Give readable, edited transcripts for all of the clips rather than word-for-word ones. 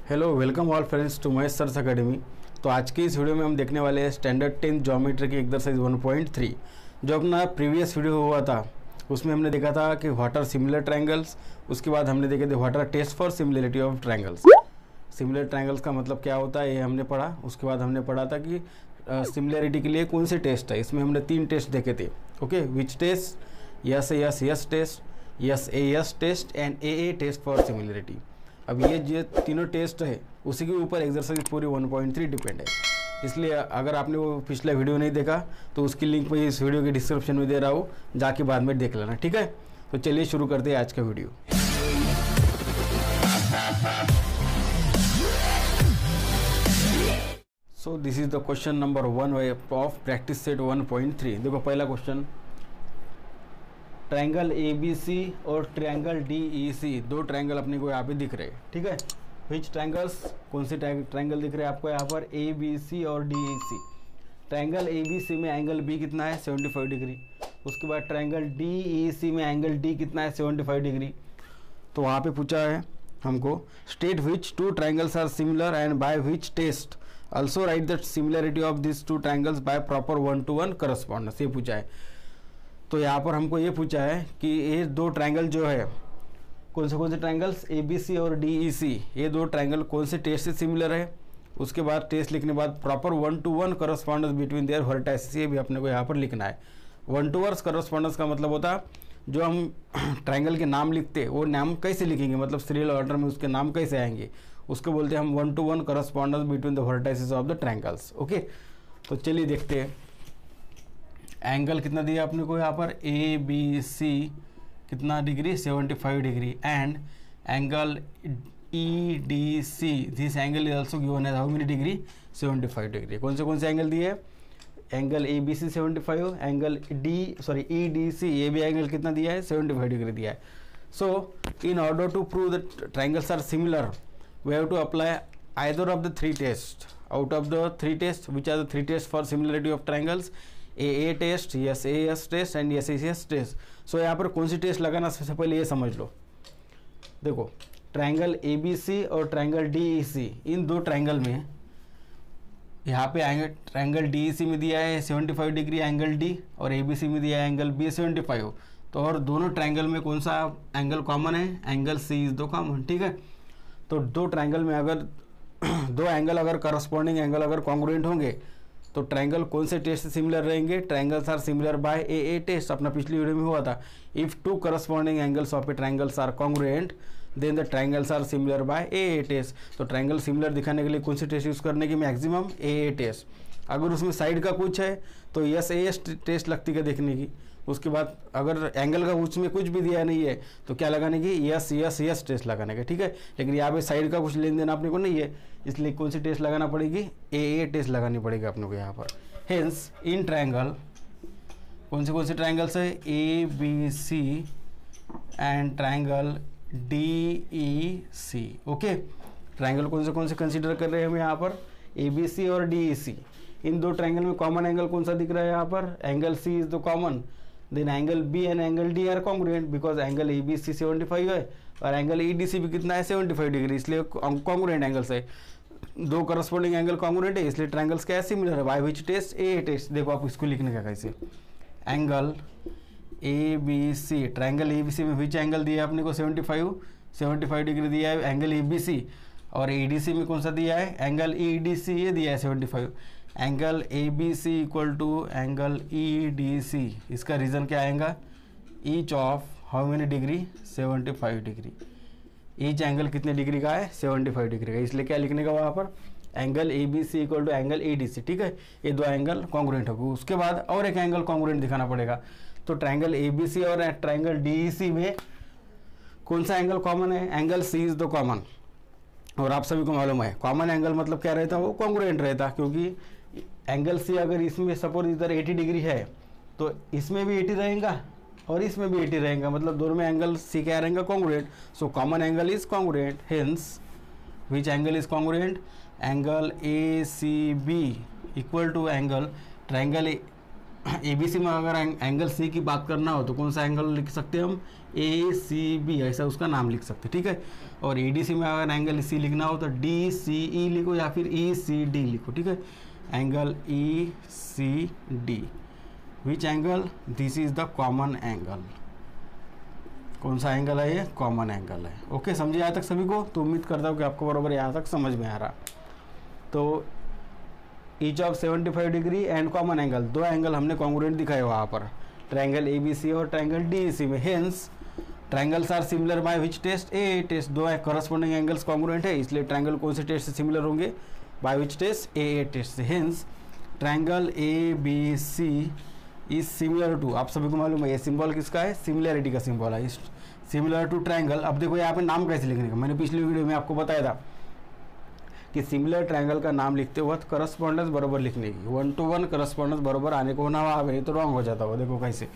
Hello welcome all friends to Mahesh sir's academy. तो आज की इस वीडियो में हम देखने वाले हैं स्टैंडर्ड 10 ज्योमेट्री की एक्सरसाइज 1.3। जो अपना प्रीवियस वीडियो हुआ था उसमें हमने देखा था कि व्हाट आर सिमिलर ट्रायंगल्स। उसके बाद हमने देखे थे what are test for similarity of triangles. Similar triangles का मतलब क्या होता है ये हमने पढ़ा। उसके बाद हमने पढ़ा था कि सिमिलरिटी के लिए कौन से टेस्ट है। इसमें हमने 3 टेस्ट देखे थे। Okay, which test, S test, S test and A test for similarity. अब ये जो तीनों टेस्ट है उसी के ऊपर एक्सरसाइज पूरी 1.3 डिपेंड है। इसलिए अगर आपने वो पिछला वीडियो नहीं देखा तो उसकी लिंक मैं इस वीडियो के डिस्क्रिप्शन में दे रहा हूँ, जाके बाद में देख लेना। ठीक है, तो चलिए शुरू करते हैं आज का video. So this is the question number 1 of practice set 1.3। देखो पहला क्वेश्चन, ट्रायंगल ABC और ट्रायंगल DEC, दो ट्रायंगल अपने को यहाँ पे दिख रहे हैं। ठीक है, विच ट्रायंगल्स, कौन से ट्रायंगल दिख रहे हैं आपको यहाँ पर, ABC और DEC। ट्रायंगल ABC में एंगल B कितना है, 75 डिग्री। उसके बाद ट्रायंगल DEC में एंगल D कितना है, 75 डिग्री। तो वहाँ पे पूछा है हमको, state which 2 triangles are similar and by which test also write the similarity of this 2 triangles by proper 1-to-1 correspondence. ये पूछा है। तो यहाँ पर हमको ये पूछा है कि ये 2 ट्रायंगल जो है, कौन से ट्रायंगल्स, ABC और DEC, ये 2 ट्रायंगल कौन से टेस्ट से सिमिलर है। उसके बाद टेस्ट लिखने के बाद proper 1-to-1 correspondence between their vertices, ये भी अपने को यहाँ पर लिखना है। 1-to-1 करस्पॉन्डेंस का मतलब होता है जो हम ट्रायंगल के नाम लिखते हैं वो नाम कैसे लिखेंगे, मतलब सीरियल ऑर्डर में उसके नाम कैसे आएंगे, उसको बोलते हैं हम 1-to-1 correspondence between the vertices of the triangles. Okay, तो चलिए देखते हैं। एंगल कितना दिया अपने को यहाँ पर, ABC कितना degree, 75 degree. And angle EDC, this angle is also given as how many degree, 75 degree. कौन से एंगल दिए, एंगल ABC 75, एंगल EDC, ये भी एंगल कितना दिया है, 75 डिग्री दिया है। So in order to prove the triangles are similar we have to apply either of the 3 test. Out of the 3 test, which are the 3 test for similarity of triangles, A test, S test and S test. So यहाँ पर कौन सी test लगाना, सबसे पहले ये समझ लो। देखो ट्रायंगल ABC और ट्रायंगल DEC, इन 2 ट्रायंगल में यहाँ पे ट्रायंगल DEC में दिया है 75 डिग्री एंगल D और ABC में दिया है एंगल B 75। तो और दोनों ट्रायंगल में कौन सा एंगल कॉमन है, एंगल C इज दो कॉमन। ठीक है, तो 2 ट्रायंगल में अगर 2 एंगल अगर करस्पॉन्डिंग एंगल अगर कॉन्ग्रुएंट होंगे तो ट्रायंगल कौन से टेस्ट से सिमिलर रहेंगे, triangles are similar by A test. अपना पिछली वीडियो में हुआ था, if 2 corresponding angles of a triangles are congruent then the triangles are similar by A test. तो ट्रायंगल सिमिलर दिखाने के लिए कौन सी टेस्ट यूज करने की, मैक्सिमम ए टेस्ट। अगर उसमें साइड का कुछ है तो यस टेस्ट लगती है देखने की। उसके बाद अगर एंगल का उसमें कुछ भी दिया नहीं है तो क्या लगाने की, यस टेस्ट लगाने का। ठीक है, लेकिन यहाँ पे साइड का कुछ लेन देन अपने को नहीं है, इसलिए कौन सी टेस्ट लगाना पड़ेगी, ए टेस्ट लगानी पड़ेगी अपने को यहाँ पर। हेंस इन ट्रायंगल, कौन से ट्रायंगल्स है, ABC and triangle DEC। Okay, triangle कौन से कंसिडर कर रहे हैं हम यहाँ पर, ABC और DEC। इन 2 ट्रायंगल में कॉमन एंगल कौन सा दिख रहा है यहाँ पर, angle C is the common. Then angle B and angle D are congruent because angle ABC 75 है और एंगल EDC भी कितना है, 75 डिग्री, इसलिए कॉन्ग्रुएंट एंगल्स है। 2 करस्पॉन्डिंग एंगल कॉन्ग्रुएंट है, इसलिए ट्रायंगल्स क्या है, सिमिलर है। By which test, A test. देखो आप इसको लिखने का कैसे, एंगल ABC, ट्रायंगल ABC में विच एंगल दिया है अपने को, 75 डिग्री दिया है एंगल ABC। और EDC में कौन सा दिया है, एंगल EDC, ये दिया है 75। Angle ABC equal to angle EDC, इसका रीज़न क्या आएगा, each of how many degree, 75 degree. Each angle कितने डिग्री का है, 75 डिग्री का, इसलिए क्या लिखने का वहाँ पर, angle ABC equal to angle EDC। ठीक है, ये 2 एंगल कॉन्ग्रुएंट होगा। उसके बाद और एक एंगल कॉन्ग्रुएंट दिखाना पड़ेगा। तो ट्रायंगल ABC और ट्रायंगल DEC में कौन सा एंगल कॉमन है, angle C is the common. और आप सभी को मालूम है कॉमन एंगल मतलब क्या रहता है, वो कॉन्ग्रुएंट रहता है, क्योंकि एंगल C अगर इसमें सपोज इधर 80 डिग्री है तो इसमें भी 80 रहेगा और इसमें भी 80 रहेगा, मतलब दोनों में एंगल C क्या रहेगा, congruent. So common angle is congruent, hence which angle is congruent, angle ACB equal to angle triangle ABC में अगर एंगल सी की बात करना हो तो कौन सा एंगल लिख सकते हैं हम, ACB, ऐसा उसका नाम लिख सकते हैं, ठीक है। और ADC में अगर एंगल सी लिखना हो तो DCE लिखो या फिर ECD लिखो, ठीक है। Angle ECD, which angle, this is the common angle. कौन सा एंगल है ये, कॉमन एंगल है। ओके, समझे यहाँ तक सभी को? तो उम्मीद करता हूँ कि आपको बराबर यहाँ तक समझ में आ रहा। तो each of 75 degree and common angle, दो एंगल हमने कॉन्ग्रुएंट दिखाए वहाँ पर, ट्रायंगल ABC और ट्रायंगल DEC में। Hence triangles are similar by which test, AA test. दो करस्पॉन्डिंग एंगल्स कॉन्ग्रुएंट है, इसलिए ट्रायंगल कौन से टेस्ट से सिमिलर होंगे, by which test, AA test से। Hence triangle ABC is similar to, आप सभी को मालूम है ये सिंबल किसका है, सिमिलैरिटी का सिंबल है, सिमिलर टू ट्रायंगल। अब देखो यहाँ पे नाम कैसे लिखने का, मैंने पिछली वीडियो में आपको बताया था कि सिमिलर ट्रायंगल का नाम लिखते वक्त करस्पॉन्डेंस बरोबर लिखने की, 1 to 1 करस्पॉन्डेंस बरोबर आने को ना वहाँ नहीं तो रॉन्ग हो जाता हो। देखो कैसे,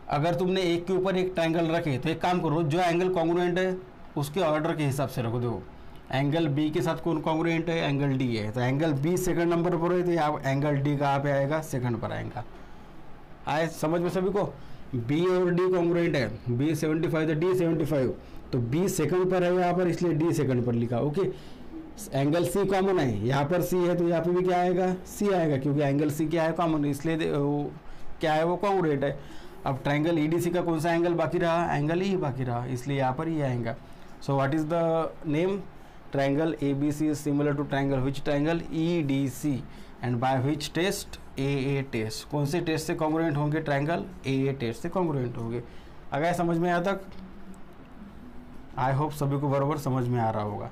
अगर तुमने एक के ऊपर एक ट्रायंगल रखे तो एक काम करो, जो एंगल कॉन्ग्रुएंट है उसके ऑर्डर के हिसाब से रखो। देखो एंगल B के साथ कौन कॉन्ग्रुएंट है, एंगल D है, तो एंगल B सेकंड नंबर पर है तो यहाँ एंगल D कहाँ पे आएगा, सेकंड पर आएगा। आए समझ में सभी को? B और D कॉन्ग्रुएंट है, B 75 तो D 75, तो B सेकंड पर है यहाँ पर, इसलिए D सेकंड पर लिखा। ओके, एंगल C कॉमन है, यहाँ पर C है तो यहाँ पे भी क्या आएगा, C आएगा, क्योंकि एंगल C क्या है, कॉमन, इसलिए क्या है वो कॉन्ग्रुएंट है। अब ट्रायंगल EDC का कौन सा एंगल बाकी रहा, एंगल E बाकी रहा, इसलिए यहाँ पर ये आएगा। सो what is the name, triangle ABC is similar to triangle which triangle, EDC, and by which test, AA test। कौन से टेस्ट से कॉन्ग्रुएंट होंगे, ट्रायंगल AA टेस्ट से कॉन्ग्रुएंट होंगे। अगर समझ में आया तक, आई होप सभी को बराबर समझ में आ रहा होगा।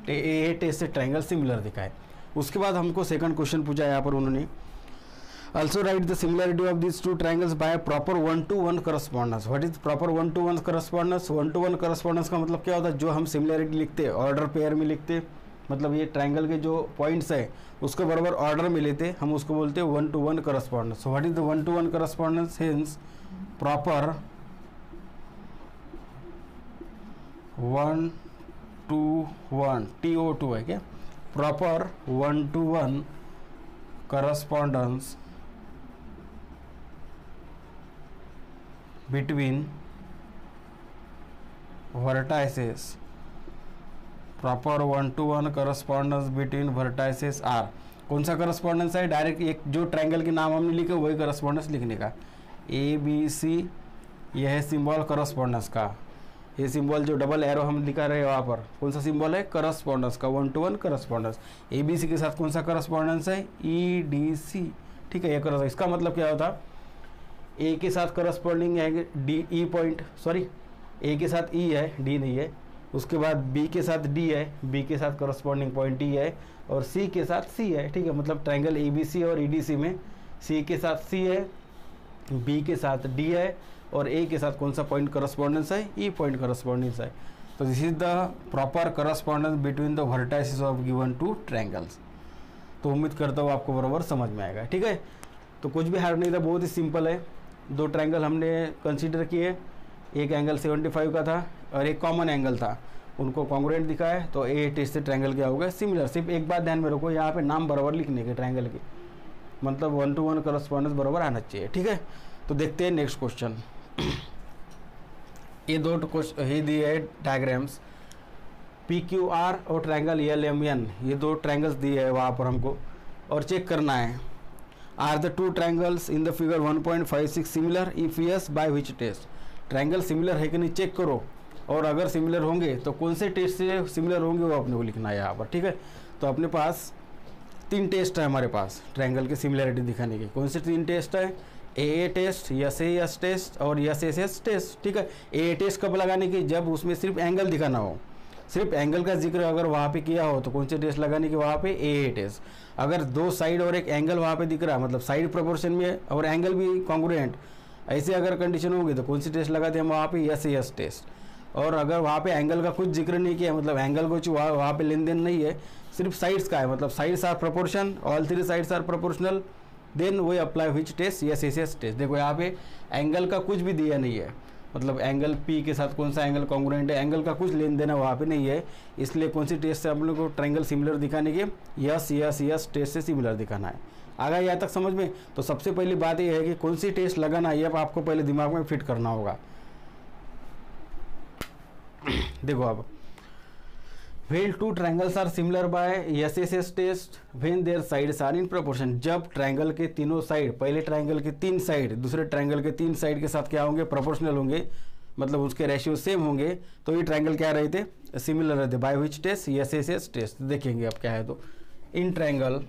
AA टेस्ट से ट्रायंगल सिमिलर दिखाए। उसके बाद हमको सेकंड क्वेश्चन पूछा यहाँ पर उन्होंने, also write the similarity of these two triangles by a proper 1 to 1 correspondence। what is proper 1 to 1 correspondence, 1 to 1 correspondence का मतलब क्या होता है, जो हम सिमिलैरिटी लिखते हैं ऑर्डर पेयर में लिखते, मतलब ये ट्रायंगल के जो पॉइंट्स है उसको बराबर ऑर्डर में लेते, हम उसको बोलते हैं 1 to 1 correspondence। so what is the 1 to 1 correspondence, hence proper 1 to 1 TO2 है क्या, proper 1 to 1 correspondence between vertices, proper 1 to 1 correspondence between vertices are। कौन सा करस्पॉन्डेंस है, डायरेक्ट एक जो ट्रायंगल के नाम हमने लिखे वही करस्पॉन्डेंस लिखने का। ABC यह है सिंबल करस्पॉन्डेंस का, ये सिंबल जो डबल एरो हम दिखा रहे हैं वहाँ पर कौन सा सिंबल है, करस्पॉन्डेंस का, 1 to 1 करस्पॉन्डेंस। ABC के साथ कौन सा करस्पॉन्डेंस है, EDC, ठीक है। ये करस्पॉन्डेंस, इसका मतलब क्या होता, A के साथ करस्पॉन्डिंग है E पॉइंट, सॉरी A के साथ E है, D नहीं है। उसके बाद B के साथ D है, B के साथ करस्पॉन्डिंग पॉइंट E है, और C के साथ C है, ठीक है। मतलब ट्रायंगल ABC और EDC में C के साथ C है, B के साथ D है, और A के साथ कौन सा पॉइंट करस्पॉन्डेंस है, E पॉइंट करस्पॉन्डेंस है। तो this is the proper correspondence between the vertices of given two triangles. तो उम्मीद करता हूँ आपको बराबर समझ में आएगा, ठीक है। तो कुछ भी हार्ड नहीं था, बहुत ही सिंपल है। दो ट्रायंगल हमने कंसीडर किए, एक एंगल 75 का था और एक कॉमन एंगल था, उनको कॉन्ग्रुएंट दिखाया, तो AA टेस्ट से ट्रायंगल क्या होगा, सिमिलर। सिर्फ एक बात ध्यान में रखो, यहाँ पे नाम बराबर लिखने के ट्रायंगल के, मतलब 1 to 1 करस्पॉन्डेंस बराबर आना चाहिए, ठीक है। तो देखते हैं नेक्स्ट क्वेश्चन। ये दो ही दिए है डायग्राम्स, PQR और ट्रायंगल LMN, ये दो ट्रायंगल्स दिए है वहाँ पर हमको, और चेक करना है, are the two triangles in the figure 1.56 similar, if yes by which test. Triangle similar है कि नहीं चेक करो, और अगर सिमिलर होंगे तो कौन से टेस्ट से सिमिलर होंगे वो अपने को लिखना है यहाँ पर, ठीक है। तो अपने पास 3 टेस्ट है हमारे पास ट्रायंगल की सिमिलरिटी दिखाने की। कौन से 3 टेस्ट है, AA टेस्ट, यस टेस्ट और यस टेस्ट, ठीक है। AA टेस्ट कब लगाने की, जब उसमें सिर्फ एंगल दिखाना हो, सिर्फ एंगल का जिक्र अगर वहाँ पे किया हो तो कौन से टेस्ट लगाने की, वहाँ पे AA टेस्ट। अगर दो साइड और एक एंगल वहाँ पे दिख रहा है, मतलब साइड प्रोपोर्शन में और एंगल भी कॉन्ग्रुएंट, ऐसे अगर कंडीशन होगी तो कौन सी टेस्ट लगाते हैं हम वहाँ पे, यस टेस्ट। और अगर वहाँ पे एंगल का कुछ जिक्र नहीं किया, मतलब एंगल कुछ वहाँ पे लेन देन नहीं है, सिर्फ साइड्स का है, मतलब sides are proportion, all 3 sides are proportional, then we apply which test, S test. देखो यहाँ पे एंगल का कुछ भी दिया नहीं है, मतलब एंगल पी के साथ कौन सा एंगल कॉन्ग्रुएंट है, एंगल का कुछ लेन देन वहाँ पे नहीं है। इसलिए कौन सी टेस्ट से आप लोग को ट्रायंगल सिमिलर दिखाने के, यस यस यस टेस्ट से सिमिलर दिखाना है। आ गया यहाँ तक समझ में? तो सबसे पहली बात यह है कि कौन सी टेस्ट लगाना है, ये आपको पहले दिमाग में फिट करना होगा। देखो अब, when two triangles are similar by SSS test when their sides are in proportion, जब ट्रायंगल के तीनों साइड, पहले ट्रायंगल के 3 साइड दूसरे ट्रायंगल के 3 साइड के साथ क्या होंगे, प्रोपोर्शनल होंगे, मतलब उसके रेशियो सेम होंगे, तो ये ट्रायंगल क्या रहते, सिमिलर रहते। By which test, SSS test. देखेंगे अब क्या है, तो in triangle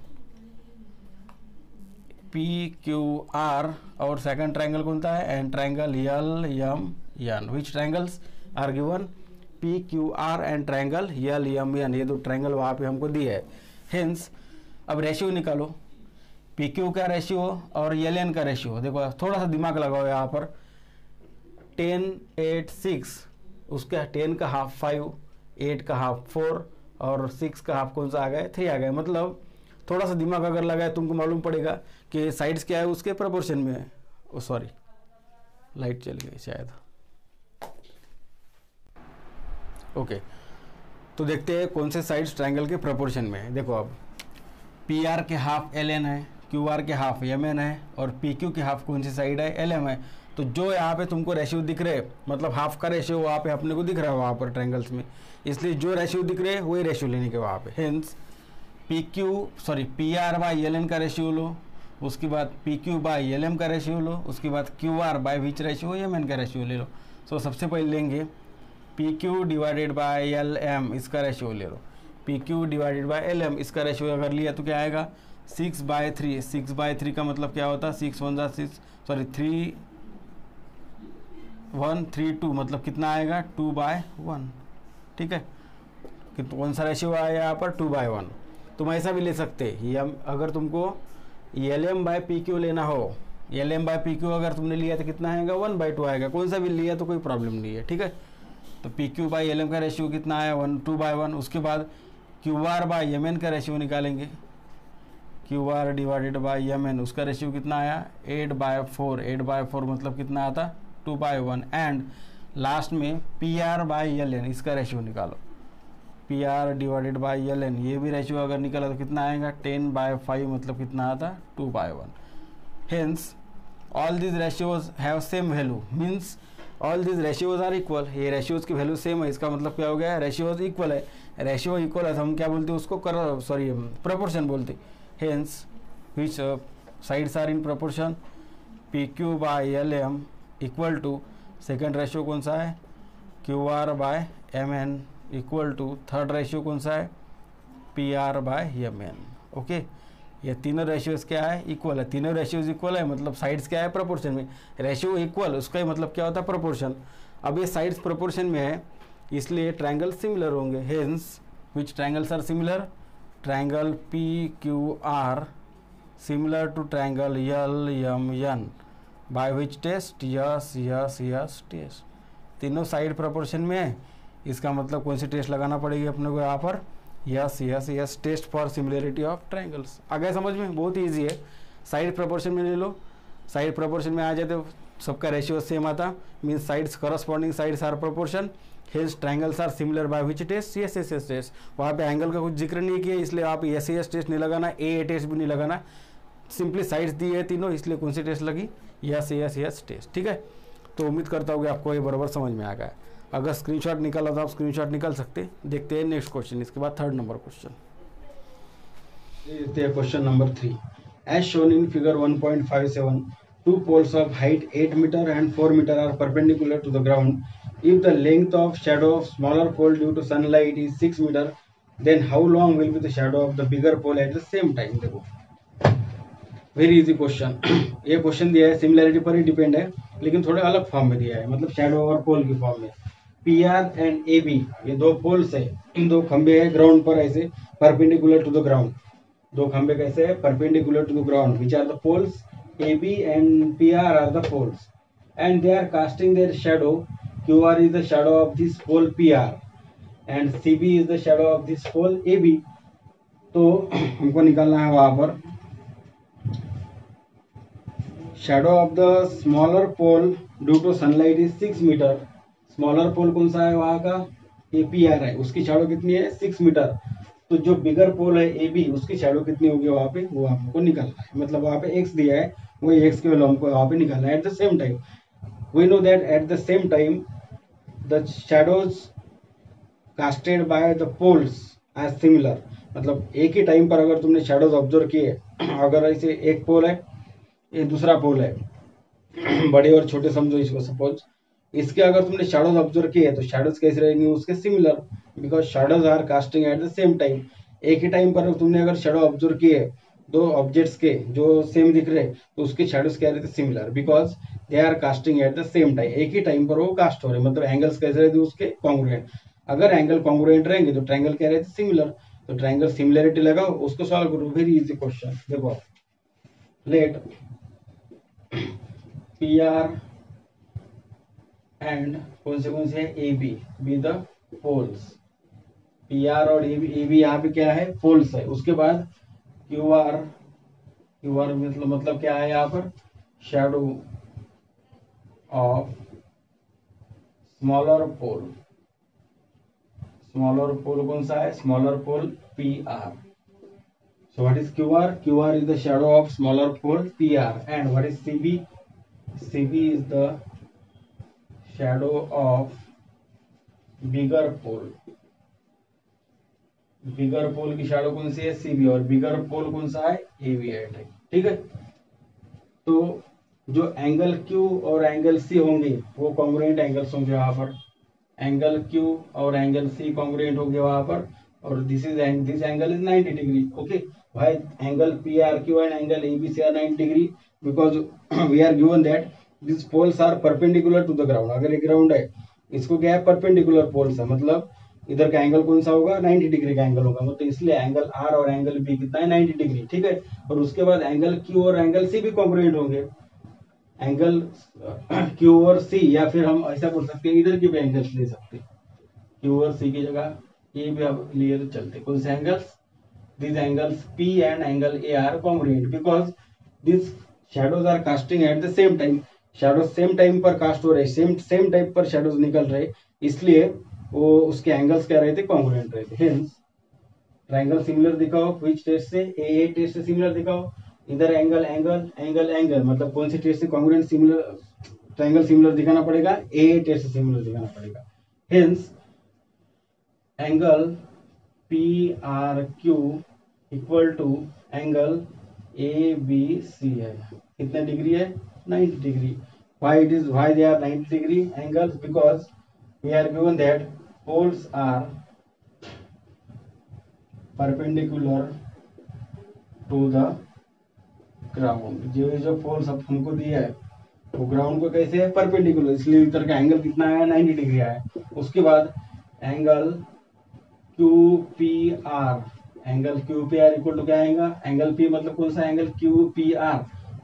P Q R और सेकंड ट्रायंगल कौन सा है, and triangle L M N, which triangles are given, P Q R and triangle L M N, ये दो ट्रायंगल वहाँ पे हमको दिए है। हेंस अब रेशियो निकालो, पी क्यू का रेशियो और एल एन का रेशियो। देखो थोड़ा सा दिमाग लगाओ यहाँ पर, 10 8 6, उसका 10 का हाफ 5, 8 का हाफ 4 और 6 का हाफ कौन सा आ गया, 3 आ गया। मतलब थोड़ा सा दिमाग अगर लगाए तुमको मालूम पड़ेगा कि साइड्स क्या है उसके प्रोपोर्शन में है। ओ सॉरी, लाइट चली गई शायद। ओके, तो देखते हैं कौन से साइड्स ट्रायंगल के प्रोपोर्शन में है। देखो अब, पी आर के हाफ एल एन है, क्यू आर के हाफ एम एन है और पी क्यू के हाफ कौन सी साइड है, एल एम है। तो जो यहाँ पे तुमको रेशियो दिख रहे, मतलब हाफ का रेशियो वहाँ पे अपने को दिख रहा है वहाँ पर ट्रायंगल्स में, इसलिए जो रेशियो दिख रहे वही रेशियो लेने के वहाँ पे। Hence P R by L N का रेशियो लो, उसके बाद P Q by L M का रेशियो लो, उसके बाद Q R by which ratio, M N का रेशियो ले लो। सो सबसे पहले लेंगे P Q divided by L M, इसका रेशियो ले लो। P Q divided by L M, इसका रेशियो अगर लिया तो क्या आएगा, 6/3। 6/3 का मतलब क्या होता है, 6 1 6, सॉरी 3 1 3 2, मतलब कितना आएगा, 2/1। ठीक है, कि कौन सा रेशियो आया यहाँ पर, 2/1। तुम ऐसा भी ले सकते, अगर तुमको L M by P Q लेना हो, L M by P Q अगर तुमने लिया तो कितना आएगा, 1/2 आएगा। कौन सा भी लिया तो कोई प्रॉब्लम नहीं है। ठीक है, तो P Q by L M का रेशियो कितना आया, 2/1। उसके बाद Q R by M N का रेशियो निकालेंगे, Q R divided by M N, उसका रेशियो कितना आया, 8/4। 8/4 मतलब कितना आता, 2/1। एंड लास्ट में P R by L N, इसका रेशियो निकालो, P R divided by L N, ये भी रेशियो अगर निकाला तो कितना आएगा, 10/5 मतलब कितना आता, 2/1। Hence all this ratios have same value, means all this ratios are equal. ये रेशियोज की वैल्यू सेम है, इसका मतलब क्या हो गया, रेशियोज इक्वल है। रेशियो इक्वल है तो हम क्या बोलते हैं उसको, प्रोपोर्शन बोलते। Hence which sides are in proportion, P Q by L M equal to, second ratio कौन सा है, Q R by M N equal to, third ratio कौन सा है, P R by M N. Okay, ये तीनों ratios क्या है, इक्वल है। तीनों रेशियोज इक्वल है मतलब साइड्स क्या है, प्रोपोर्शन में। रेशियो इक्वल, उसका ही मतलब क्या होता है, प्रोपोर्शन। अब ये साइड्स प्रोपोर्शन में है, इसलिए ट्रायंगल सिमिलर होंगे। Hence which triangles are similar, triangle P Q R similar to triangle L M N by which test, S S S test. तीनों साइड प्रोपोर्शन में है, इसका मतलब कौन सी टेस्ट लगाना पड़ेगी अपने को यहाँ पर, S S S test for similarity of triangles. आ गया समझ में, बहुत ईजी है। साइड प्रोपोर्शन में ले लो, साइड प्रोपोर्शन में आ जाए तो सबका रेशियो सेम आता, means sides corresponding sides are proportion. Hence triangles are similar by which test, S S S test. वहाँ पे एंगल का कुछ जिक्र नहीं किया, इसलिए आप यस यस टेस्ट नहीं लगाना, ए टेस्ट भी नहीं लगाना, सिंपली साइड्स दी है तीनों, इसलिए कौन सी टेस्ट लगी, यस यस यस टेस्ट। ठीक है, तो उम्मीद करता हूँ कि आपको ये बराबर समझ में आ गया। अगर स्क्रीनशॉट निकाला तो आप स्क्रीनशॉट निकाल सकते। देखते हैं नेक्स्ट क्वेश्चन, इसके बाद third number question. Question number 3, as shown in figure 1.57, two poles of height 8 meter and 4 meter are perpendicular to the ground. If the length of shadow of smaller pole due to sunlight is 6 meter, then how long will be the shadow of the bigger pole at the same time? देखो very easy question. ये question दिया है, similarity पर ही depend है, लेकिन थोड़े अलग form में दिया है, मतलब शैडो और पोल की फॉर्म में। P R and A B, ये दो पोल्स है, इन दो खंबे है ग्राउंड पर ऐसे परपेंडिकुलर टू द ग्राउंड। दो खंबे कैसे है, perpendicular to the ground, which are the poles AB and PR are the poles, and they are casting their shadow. QR is the shadow of this pole PR, and CB is the shadow of this pole AB. तो हमको निकालना है वहां पर shadow of the smaller pole due to sunlight is 6 metre. Smaller pole कौन सा है वहां का, APR है, उसकी शैडो कितनी है 6 मीटर। तो जो बिगर पोल है AB उसकी शैडो कितनी होगी वहां पे, वो हमको निकालना है। मतलब वहां पे x दिया है, वही x की वैल्यू हमको वहां पे निकालना है। At the same time we know that at the same time the shadows casted by the poles are similar. मतलब एक ही टाइम पर अगर तुमने शैडोज ऑब्जर्व किए, अगर ऐसे एक पोल है, ये दूसरा पोल है, बड़े और छोटे समझो इसको, सपोज इसके अगर तुमने शैडोज ऑब्जर्व किए तो शैडोज कैसे रहेंगे उसके, similar, because shadows are casting at the same time. एक ही टाइम पर तुमने अगर शैडो ऑब्जर्व किए दो ऑब्जेक्ट्स के जो सेम दिख रहे, तो उसके शैडोज क्या रहते, similar, because they are casting at the same time. एक ही टाइम पर वो कास्ट हो रहे, मतलब एंगल्स कैसे रहते उसके, कॉन्ग्रुएंट। अगर एंगल कॉन्ग्रुएंट रहेंगे तो ट्रायंगल क्या रहते, सिमिलर। तो ट्रायंगल सिमिलरिटी लगाओ, उसको सॉल्व करो, वेरी इजी क्वेश्चन। देखो, लेट PR एंड कौन से A B the poles. PR और AB यहाँ पे क्या है, पोल्स है। उसके बाद QR मतलब क्या है यहाँ पर, shadow of smaller pole. Smaller pole कौन सा है, smaller pole PR। So what is QR? QR is the shadow of smaller pole PR. And what is CB? CB is the shadow of bigger pole. बिगर पोल की shadow कौन सी है, CB, और बिगर पोल कौन सा है, AB है। ठीक है, तो जो एंगल Q और एंगल C होंगे वो कॉन्ग्रुएंट एंगल्स होंगे वहां पर। एंगल Q और एंगल C कॉन्ग्रुएंट होंगे वहां पर, और this angle is 90 degree. Okay, why angle PRQ and angle ABC are 90 degree? Because we are given that these poles are perpendicular to the ground. अगर ये ग्राउंड है, इसको क्या है, परपेंडिकुलर पोल्स है, मतलब इधर का एंगल कौन सा होगा, 90 डिग्री का एंगल होगा। मतलब इसलिए एंगल R और एंगल B कितना है, 90 डिग्री। ठीक है, और उसके बाद एंगल Q और एंगल C भी कॉन्ग्रुएंट होंगे। एंगल Q और C, या फिर हम ऐसा बोल सकते हैं इधर के भी एंगल्स ले सकते हैं, Q और C की जगह ये भी आप लिए तो चलते। कौन से angles, these angles P and angle A are congruent because these shadows are casting at the same time. shadows same time पर कास्ट हो रहे, सेम टाइप पर shadows निकल रहे, इसलिए वो उसके एंगल्स क्या रहते, कॉन्ग्रुएंट रहते। हेंस ट्रायंगल सिमिलर दिखाओ, व्हिच टेस्ट से, AA टेस्ट से सिमिलर दिखाओ। इधर एंगल एंगल एंगल एंगल, मतलब कौन सी टेस्ट से कॉन्ग्रुएंट सिमिलर ट्रायंगल सिमिलर दिखाना पड़ेगा, AA टेस्ट से सिमिलर दिखाना पड़ेगा। Hence angle PRQ equal to angle ABC है, कितने डिग्री है, 90 degree. Why they are 90 degree angles, because we are given that poles are perpendicular to the ground. जो poles अब हमको दिया है वो ग्राउंड को कैसे है, परपेंडिकुलर, इसलिए इधर का एंगल कितना है, 90 डिग्री आया। उसके बाद angle QPR, angle QPR equal to क्या आएगा, एंगल P मतलब कौन सा, एंगल QPR,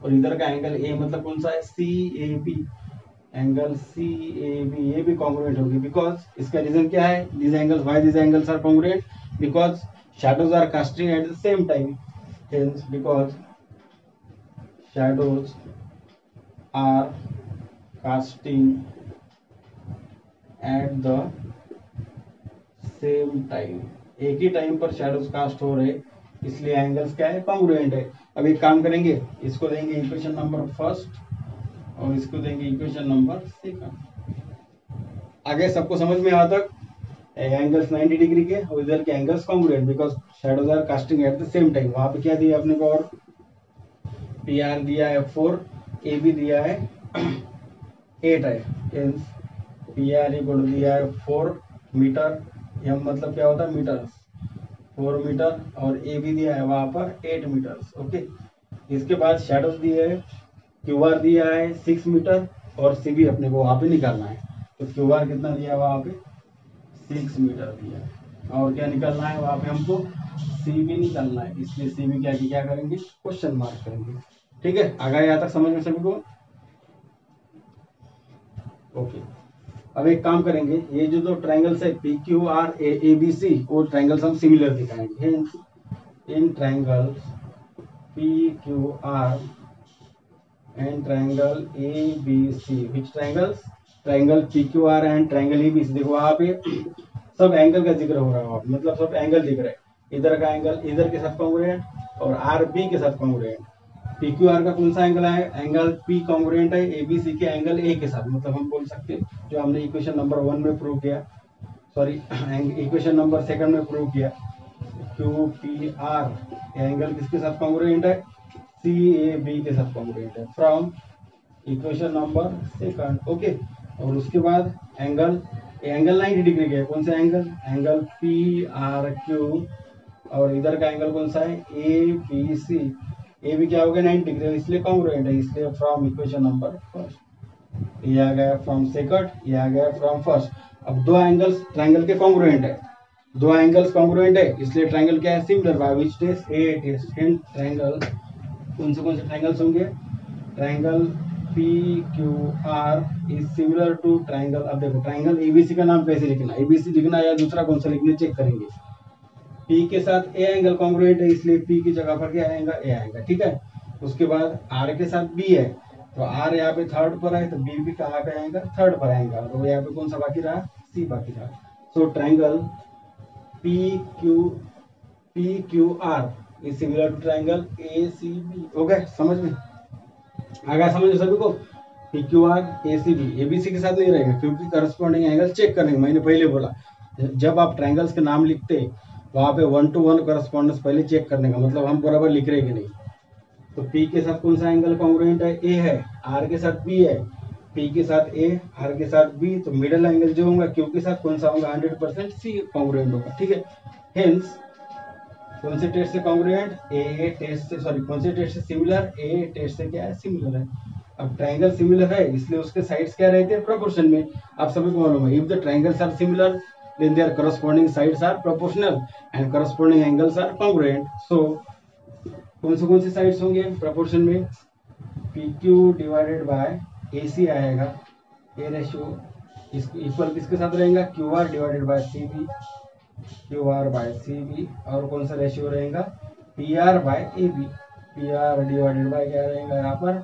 और इधर का एंगल A मतलब कौन सा है, CAB। एंगल CAB ये भी कॉन्ग्रुएंट होगी, बिकॉज इसका रीजन क्या है, these angles, why these angles are congruent? Because shadows are casting at the same time. Hence, because shadows are casting at the same time, एक ही टाइम पर shadows cast हो रहे, इसलिए एंगल्स क्या है, कॉन्ग्रुएंट है। अब एक काम करेंगे, इसको देंगे इक्वेशन नंबर फर्स्ट और इसको देंगे इक्वेशन नंबर सेकंड। आगे सबको समझ में आ तक, एंगल्स 90 डिग्री के और इधर के angles congruent, because shadows are casting at the same time. वहां पे क्या दिया अपने को, और PR दिया है 4, AB दिया है 8 है। PR इक्वल दिया है 4 मीटर, M मतलब क्या होता है, मीटर, 4 मीटर, और AB दिया है वहां पर 8 मीटर। ओके, इसके बाद शैडोज दिए है, QR दिया है 6 मीटर, और CB अपने को वहां पे निकालना है। तो QR कितना दिया है वहां पे, 6 मीटर दिया है, और क्या निकालना है वहां पे हमको, CB निकालना है। इसलिए CB क्या करेंगे, क्वेश्चन मार्क करेंगे। ठीक है, आ गया यहाँ तक समझ में सभी को। ओके, अब एक काम करेंगे, ये जो दो ट्रायंगल्स है PQR ABC, वो ट्रायंगल्स हम सिमिलर दिखाएंगे। इन triangles PQR and triangle ABC, which triangles, triangle PQR and triangle ABC। देखो वहाँ पे सब एंगल का जिक्र हो रहा है, मतलब सब एंगल दिख रहे हैं, इधर का एंगल इधर के साथ कॉन्ग्रुएंट और RB के साथ कॉन्ग्रुएंट। PQR का कौन सा एंगल है, एंगल P कॉन्ग्रुएंट है ABC के एंगल A के साथ, मतलब हम बोल सकते हैं जो हमने इक्वेशन नंबर 1 में प्रूव किया, सॉरी इक्वेशन नंबर 2 में प्रूव किया, QPR एंगल किसके साथ कॉन्ग्रुएंट है, CAB के साथ कॉन्ग्रुएंट है, फ्रॉम इक्वेशन नंबर 2। ओके, और उसके बाद एंगल 90 डिग्री का है, कौन सा एंगल, एंगल PRQ, और इधर का एंगल कौन सा है, ABC। ए भी क्या हो गया 90 डिग्री, इसलिए कॉन्ग्रुएंट है, इसलिए फ्रॉम इक्वेशन नंबर 1 ये आ गया फ्रॉम सेकंड, ये आ गया फ्रॉम फर्स्ट। अब दो एंगल्स ट्रायंगल के कॉन्ग्रुएंट है, दो एंगल्स कॉन्ग्रुएंट है, इसलिए ट्रायंगल क्या है, similar, by which test, A test. Hint, triangle कौन से ट्रायंगल्स होंगे, triangle PQR is similar to triangle. अब देखो ट्रायंगल ABC का नाम कैसे लिखना, ABC लिखना या दूसरा कौन सा लिखना, चेक करेंगे। P के साथ A एंगल कॉन्ग्रुएंट है, इसलिए P की जगह पर क्या आएगा, A आएगा, ठीक है। उसके बाद R के साथ B है, तो R यहाँ पे थर्ड पर है, तो B भी कहाँ पे आएगा, थर्ड पर आएगा, तो यहाँ पे कौन सा बाकी रहा, C बाकी रहा। So triangle PQR is similar to triangle ACB। हो गए समझ में, आ गया समझ सभी को। PQR ACB ABC के साथ नहीं रहेगा, क्योंकि करस्पॉन्डिंग एंगल चेक करेंगे, मैंने पहले बोला जब आप ट्रायंगल्स के नाम लिखते वहां पे 1 to 1 करस्पॉन्डेंस पहले चेक करने का, मतलब हम बराबर लिख रहे कि नहीं। तो P के साथ कौन सा एंगल कॉन्ग्रुएंट है, A है, R के साथ B है, P के साथ A, R के साथ B, तो मिडिल एंगल जो होगा Q के साथ कौन सा होगा, 100% C कॉन्ग्रुएंट होगा, ठीक है। हेंस कौन से टेस्ट से कॉन्ग्रुएंट, A टेस्ट से, सॉरी कौन से टेस्ट से सिमिलर, A टेस्ट से क्या है, सिमिलर है। अब ट्रायंगल सिमिलर है, इसलिए उसके साइड्स क्या रहते हैं, प्रोपोर्शन में। आप सभी को मालूम है, if the triangles are similar then their corresponding sides are proportional and corresponding angles are congruent। so कौन से साइड्स होंगे प्रोपोर्शन में, PQ डिवाइडेड बाय AC आएगा, A रेशियो इक्वल किसके साथ रहेगा, QR divided by CB, QR by CB, और कौन सा रेशियो रहेगा, PR by AB, PR divided by क्या रहेगा यहाँ पर,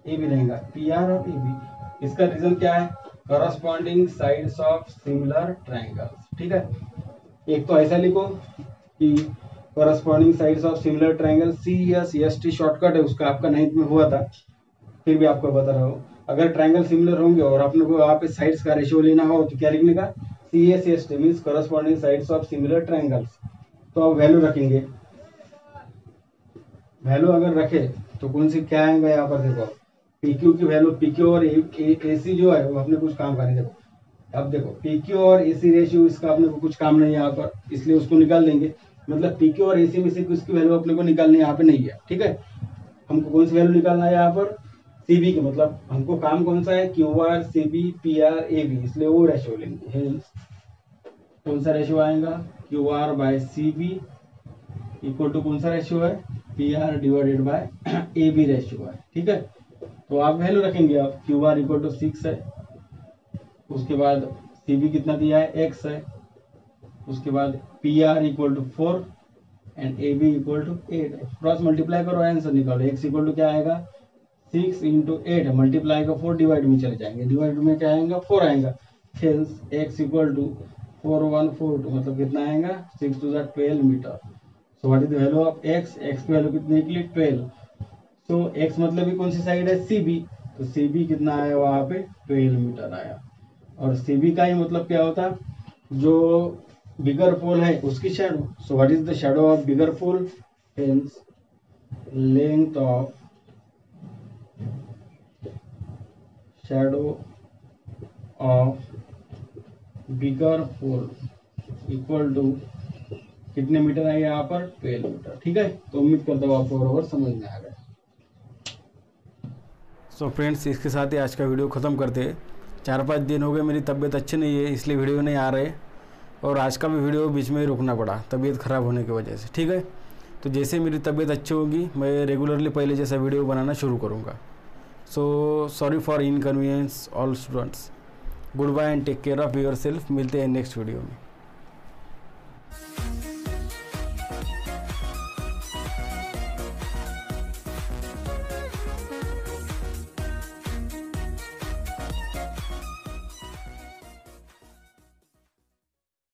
AB रहेगा, PR और AB। इसका रीजन क्या है, corresponding sides of similar triangles, ठीक है। एक तो ऐसा लिखो कि corresponding sides of similar triangle, CST shortcut है उसका, आपका 9th में हुआ था, फिर भी आपको बता रहा हूँ। अगर ट्रायंगल सिमिलर होंगे और अपने को वहाँ पे साइड्स का रेशियो लेना हो तो क्या लिखने का, CST means corresponding sides of similar triangles. तो आप वैल्यू रखेंगे, वैल्यू अगर रखे तो कौन सी क्या आएगा यहाँ पर, देखो PQ की वैल्यू, PQ और AC जो है वो अपने कुछ काम करेंगे। अब देखो PQ और AC रेशियो, इसका अपने को कुछ काम नहीं है यहाँ पर, इसलिए उसको निकाल देंगे। मतलब PQ और AC में से किसकी वैल्यू अपने को निकालनी यहाँ पे नहीं है, ठीक है। हमको कौन सी वैल्यू निकालना है यहाँ पर, CB की, मतलब हमको काम कौन सा है, QR CB PR AB, इसलिए वो रेशियो लेंगे। कौन सा रेशियो आएगा, QR by CB equal to कौन सा रेशियो है, PR divided by AB ratio है, ठीक है। तो आप वैल्यू रखेंगे, आप QR इक्वल टू 6 है, उसके बाद CB कितना दिया है, X है, उसके बाद PR equal to 4 and AB equal to 8 है। क्रॉस मल्टीप्लाई करो, आंसर निकालो। X इक्वल टू क्या आएगा, 6 इंटू 8 है, मल्टीप्लाई का 4 डिवाइड में चले जाएंगे, डिवाइड में क्या आएगा, 4 आएगा। हेंस X इक्वल टू 4142, मतलब कितना आएगा, 6 to 12 metre. So what is the value of X, X की वैल्यू कितनी निकली, 12। तो X मतलब भी कौन सी साइड है, CB, तो CB कितना आया वहां पे, 12 मीटर आया। और CB का ही मतलब क्या होता है, जो बिगर पोल है उसकी shadow. So what is the shadow of bigger pole, hence length of shadow of bigger pole equal to कितने मीटर आए यहाँ पर, 12 मीटर, ठीक है। तो उम्मीद करता हूँ आपको बराबर समझ में आ गया। सो फ्रेंड्स, इसके साथ ही आज का वीडियो ख़त्म करते हैं। 4-5 दिन हो गए मेरी तबीयत अच्छी नहीं है, इसलिए वीडियो नहीं आ रहे, और आज का भी वीडियो बीच में ही रुकना पड़ा तबीयत ख़राब होने की वजह से, ठीक है। तो जैसे मेरी तबीयत अच्छी होगी मैं रेगुलरली पहले जैसा वीडियो बनाना शुरू करूँगा। So sorry for inconvenience all students. Good bye and take care of yourself. मिलते हैं नेक्स्ट वीडियो में।